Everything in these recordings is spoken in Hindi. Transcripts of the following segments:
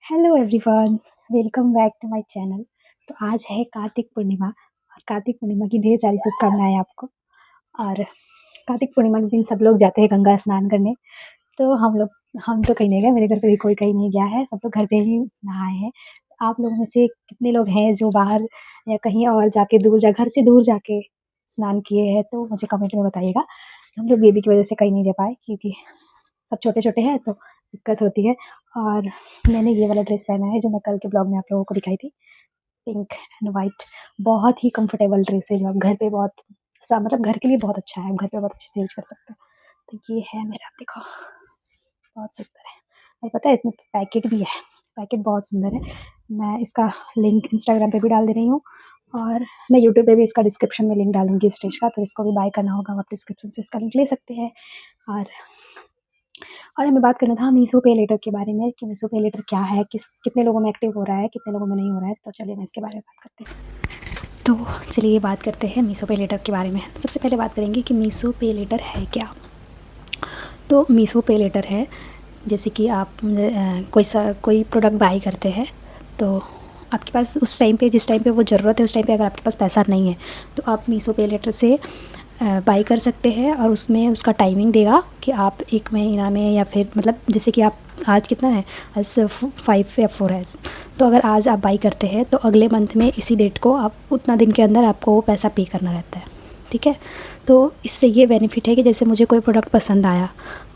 Hello everyone, welcome back to my channel. तो आज है कार्तिक पूर्णिमा और कार्तिक पूर्णिमा की ढेर सारी शुभकामनाएं आपको। और कार्तिक पूर्णिमा के दिन सब लोग जाते हैं गंगा स्नान करने। तो हम तो कहीं नहीं गए, मेरे घर पे भी कोई कहीं नहीं गया है, सब लोग घर पे ही नहाए हैं। आप लोगों में से कितने लोग हैं जो बाहर या कहीं और जाके घर से दूर जाके स्नान किए हैं, तो मुझे कमेंट में बताइएगा। हम लोग बेबी की वजह से कहीं नहीं जा पाए क्योंकि सब छोटे-छोटे हैं तो दिक्कत होती है। और मैंने ये वाला ड्रेस पहना है जो मैं कल के ब्लॉग में आप लोगों को दिखाई थी, पिंक एंड व्हाइट। बहुत ही कंफर्टेबल ड्रेस है जो आप घर पे मतलब घर के लिए बहुत अच्छा है, आप घर पे बहुत अच्छे से यूज़ कर सकते हैं। तो ये है मेरा, देखो बहुत सुंदर है। और पता है इसमें पैकेट भी है, पैकेट बहुत सुंदर है। मैं इसका लिंक इंस्टाग्राम पे भी डाल दे रही हूँ और मैं यूट्यूब पे भी इसका डिस्क्रिप्शन में लिंक डालूँगी इस ड्रेस का, तो इसको भी बाय करना होगा आप डिस्क्रिप्शन से इसका लिंक ले सकते हैं। और हमें बात करना था मीशो पे लेटर के बारे में कि मीशो पे लेटर क्या है, कितने लोगों में एक्टिव हो रहा है, कितने लोगों में नहीं हो रहा है। तो चलिए मैं इसके बारे में बात करते हैं। तो चलिए बात करते हैं मीशो पे लेटर के बारे में। तो सबसे पहले बात करेंगे कि मीशो पे लेटर है क्या। तो मीशो पे लेटर है, जैसे कि आप कोई प्रोडक्ट बाई करते हैं तो आपके पास उस टाइम पे, जिस टाइम पे वो ज़रूरत है, उस टाइम पे अगर आपके पास पैसा नहीं है तो आप मीशो पे लेटर से बाई कर सकते हैं। और उसमें उसका टाइमिंग देगा कि आप 1 महीना में या फिर मतलब जैसे कि आप आज कितना है, आज 5 या 4 है, तो अगर आज आप बाई करते हैं तो अगले मंथ में इसी डेट को आप उतना दिन के अंदर आपको वो पैसा पे करना रहता है, ठीक है। तो इससे ये बेनिफिट है कि जैसे मुझे कोई प्रोडक्ट पसंद आया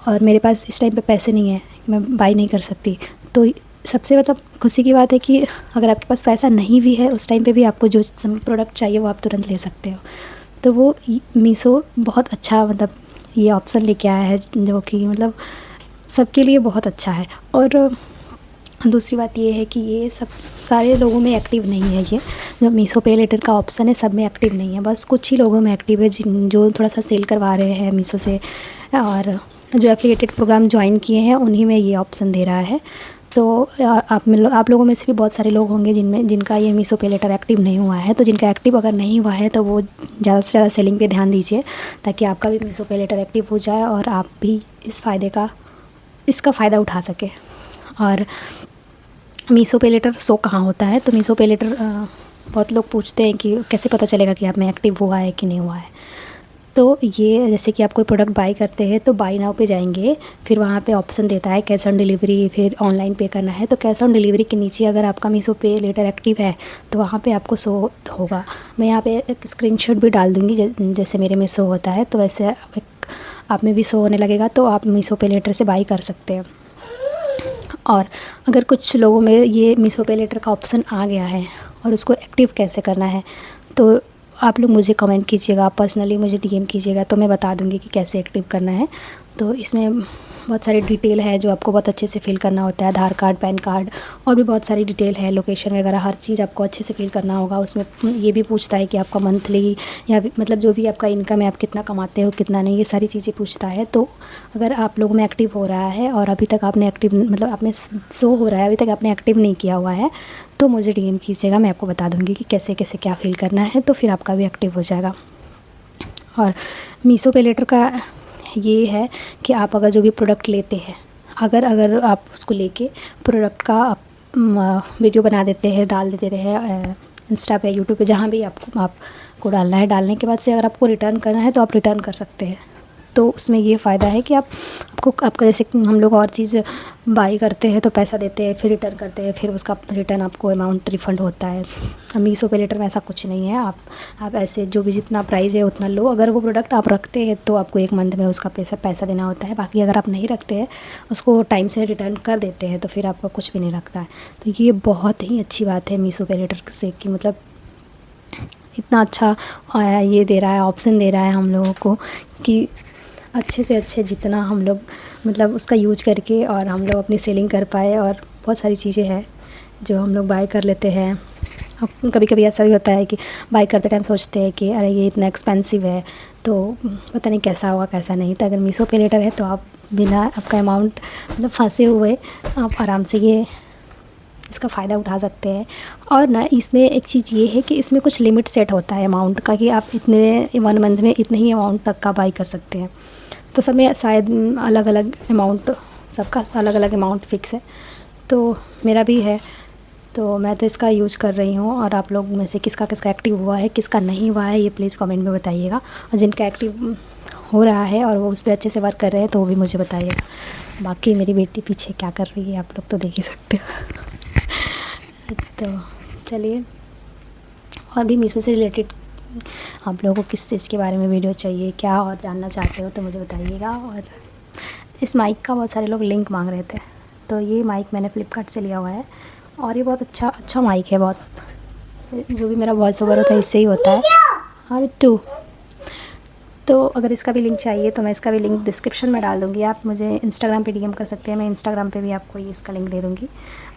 और मेरे पास इस टाइम पे पैसे नहीं है, मैं बाई नहीं कर सकती, तो सबसे मतलब खुशी की बात है कि अगर आपके पास पैसा नहीं भी है उस टाइम पे भी आपको जो प्रोडक्ट चाहिए वो आप तुरंत ले सकते हो। तो वो मीशो बहुत अच्छा मतलब ये ऑप्शन लेके आया है जो कि मतलब सबके लिए बहुत अच्छा है। और दूसरी बात ये है कि ये सब सारे लोगों में एक्टिव नहीं है। ये जो मीशो पे लेटर का ऑप्शन है सब में एक्टिव नहीं है, बस कुछ ही लोगों में एक्टिव है जो थोड़ा सा सेल करवा रहे हैं मीशो से, और जो एफिलिएटेड प्रोग्राम ज्वाइन किए हैं उन्हीं में ये ऑप्शन दे रहा है। तो आप लोगों में से भी बहुत सारे लोग होंगे जिनका ये मीशो पे लेटर एक्टिव नहीं हुआ है। तो जिनका एक्टिव अगर नहीं हुआ है तो वो ज़्यादा से ज़्यादा सेलिंग पे ध्यान दीजिए ताकि आपका भी मीशो पे लेटर एक्टिव हो जाए और आप भी इसका फ़ायदा उठा सकें। और मीशो पे लेटर शो कहाँ होता है, तो मीशो पे लेटर बहुत लोग पूछते हैं कि कैसे पता चलेगा कि आप में एक्टिव हुआ है कि नहीं हुआ है। तो ये जैसे कि आप कोई प्रोडक्ट बाई करते हैं तो बाई नाउ पे जाएंगे, फिर वहाँ पे ऑप्शन देता है कैश ऑन डिलीवरी, फिर ऑनलाइन पे करना है। तो कैश ऑन डिलीवरी के नीचे अगर आपका मीशो पे लेटर एक्टिव है तो वहाँ पे आपको शो होगा। मैं यहाँ पे एक स्क्रीनशॉट भी डाल दूँगी जैसे मेरे में शो होता है, तो वैसे आप में भी शो होने लगेगा, तो आप मीशो पे लेटर से बाई कर सकते हैं। और अगर कुछ लोगों में ये मीशो पे लेटर का ऑप्शन आ गया है और उसको एक्टिव कैसे करना है, तो आप लोग मुझे कमेंट कीजिएगा, आप पर्सनली मुझे डीएम कीजिएगा, तो मैं बता दूंगी कि कैसे एक्टिव करना है। तो इसमें बहुत सारी डिटेल है जो आपको बहुत अच्छे से फिल करना होता है, आधार कार्ड, पैन कार्ड, और भी बहुत सारी डिटेल है, लोकेशन वगैरह, हर चीज़ आपको अच्छे से फिल करना होगा। उसमें ये भी पूछता है कि आपका मंथली या मतलब जो भी आपका इनकम है, आप कितना कमाते हो कितना नहीं, ये सारी चीज़ें पूछता है। तो अगर आप लोगों में एक्टिव हो रहा है और अभी तक आपने एक्टिव मतलब आप में शो हो रहा है, अभी तक आपने एक्टिव नहीं किया हुआ है, तो मुझे डीएम कीजिएगा, मैं आपको बता दूंगी कि कैसे कैसे क्या फिल करना है, तो फिर आपका भी एक्टिव हो जाएगा। और मीशो पे लेटर का ये है कि आप अगर जो भी प्रोडक्ट लेते हैं, अगर आप उसको लेके प्रोडक्ट का वीडियो बना देते हैं, डाल देते हैं इंस्टा पे, यूट्यूब पे, जहाँ भी आपको डालना है, डालने के बाद से अगर आपको रिटर्न करना है तो आप रिटर्न कर सकते हैं। तो उसमें ये फ़ायदा है कि आपका जैसे हम लोग और चीज़ बाई करते हैं तो पैसा देते हैं, फिर रिटर्न करते हैं, फिर उसका रिटर्न आपको अमाउंट रिफ़ंड होता है। मीशो पे लेटर में ऐसा कुछ नहीं है। आप ऐसे जो भी जितना प्राइस है उतना लो। अगर वो प्रोडक्ट आप रखते हैं तो आपको 1 मंथ में उसका पैसा देना होता है। बाकी अगर आप नहीं रखते हैं, उसको टाइम से रिटर्न कर देते हैं, तो फिर आपका कुछ भी नहीं लगता है। तो ये बहुत ही अच्छी बात है मीशो पे लेटर से कि मतलब इतना अच्छा ये दे रहा है, ऑप्शन दे रहा है हम लोगों को कि अच्छे से अच्छे जितना हम लोग मतलब उसका यूज करके और हम लोग अपनी सेलिंग कर पाए। और बहुत सारी चीज़ें हैं जो हम लोग बाय कर लेते हैं। अब कभी कभी ऐसा भी होता है कि बाय करते टाइम सोचते हैं कि अरे ये इतना एक्सपेंसिव है, तो पता नहीं कैसा होगा कैसा नहीं। तो अगर मीशो पे लेटर है तो आप बिना आपका अमाउंट मतलब फंसे हुए आप आराम से ये इसका फ़ायदा उठा सकते हैं। और ना इसमें एक चीज़ ये है कि इसमें कुछ लिमिट सेट होता है अमाउंट का कि आप इतने 1 मंथ में इतने ही अमाउंट तक का बाई कर सकते हैं। तो सब में शायद अलग अलग अमाउंट, सबका अलग अलग अमाउंट फ़िक्स है। तो मेरा भी है, तो मैं तो इसका यूज़ कर रही हूँ। और आप लोग में से किसका किसका एक्टिव हुआ है, किसका नहीं हुआ है, ये प्लीज़ कमेंट में बताइएगा। और जिनका एक्टिव हो रहा है और वो उस पर अच्छे से वर्क कर रहे हैं तो वो भी मुझे बताइएगा। बाकी मेरी बेटी पीछे क्या कर रही है आप लोग तो देख ही सकते हो। तो चलिए, और भी मीशो से रिलेटेड आप लोगों को किस चीज़ के बारे में वीडियो चाहिए, क्या और जानना चाहते हो तो मुझे बताइएगा। और इस माइक का बहुत सारे लोग लिंक मांग रहे थे, तो ये माइक मैंने फ़्लिपकार्ट से लिया हुआ है और ये बहुत अच्छा माइक है। बहुत, जो भी मेरा वॉइस ओवर होता है इससे ही होता है। हाँ टू, तो अगर इसका भी लिंक चाहिए तो मैं इसका भी लिंक डिस्क्रिप्शन में डाल दूँगी। आप मुझे इंस्टाग्राम पे डीएम कर सकते हैं, मैं इंस्टाग्राम पे भी आपको ये इसका लिंक दे दूँगी।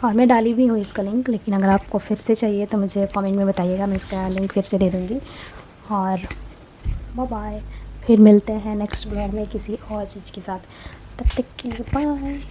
और मैं डाली भी हूँ इसका लिंक, लेकिन अगर आपको फिर से चाहिए तो मुझे कमेंट में बताइएगा, मैं इसका लिंक फिर से दे दूँगी। और बाय बाय, फिर मिलते हैं नेक्स्ट ब्लॉग में किसी और चीज़ के साथ। तब तक के लिए बाय।